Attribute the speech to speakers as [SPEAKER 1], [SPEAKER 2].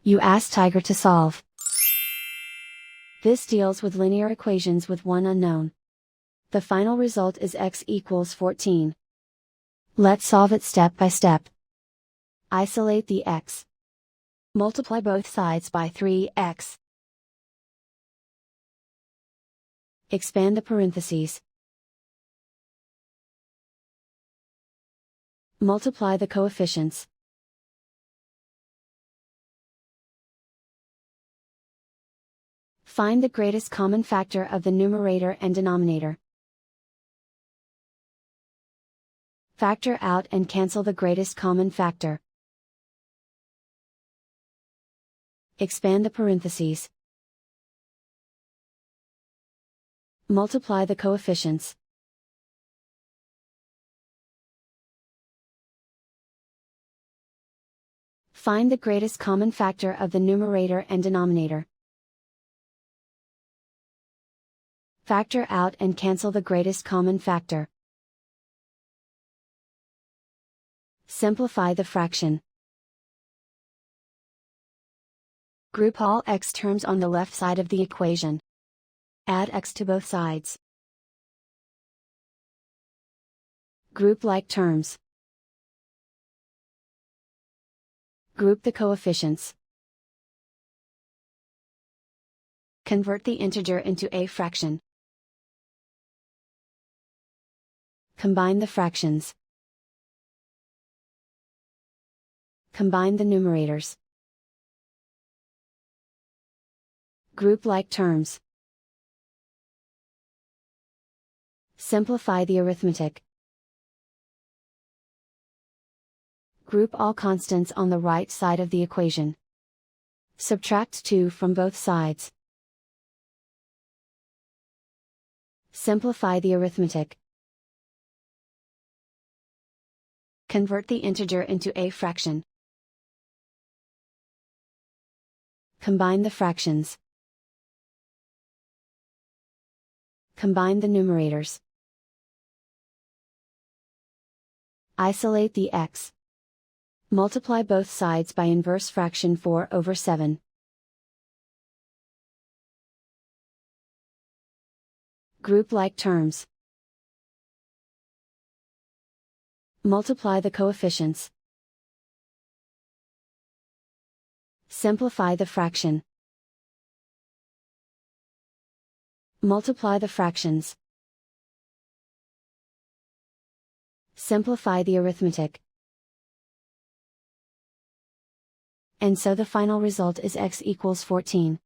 [SPEAKER 1] You ask Tiger to solve. This deals with linear equations with one unknown. The final result is x equals 14. Let's solve it step by step. Isolate the x. Multiply both sides by 3x. Expand the parentheses. Multiply the coefficients. Find the greatest common factor of the numerator and denominator. Factor out and cancel the greatest common factor. Expand the parentheses. Multiply the coefficients. Find the greatest common factor of the numerator and denominator. Factor out and cancel the greatest common factor. Simplify the fraction. Group all x terms on the left side of the equation. Add x to both sides. Group like terms. Group the coefficients. Convert the integer into a fraction. Combine the fractions. Combine the numerators. Group like terms. Simplify the arithmetic. Group all constants on the right side of the equation. Subtract 2 from both sides. Simplify the arithmetic. Convert the integer into a fraction. Combine the fractions. Combine the numerators. Isolate the x. Multiply both sides by inverse fraction 4/7. Group like terms. Multiply the coefficients. Simplify the fraction. Multiply the fractions. Simplify the arithmetic. And so the final result is x equals 14.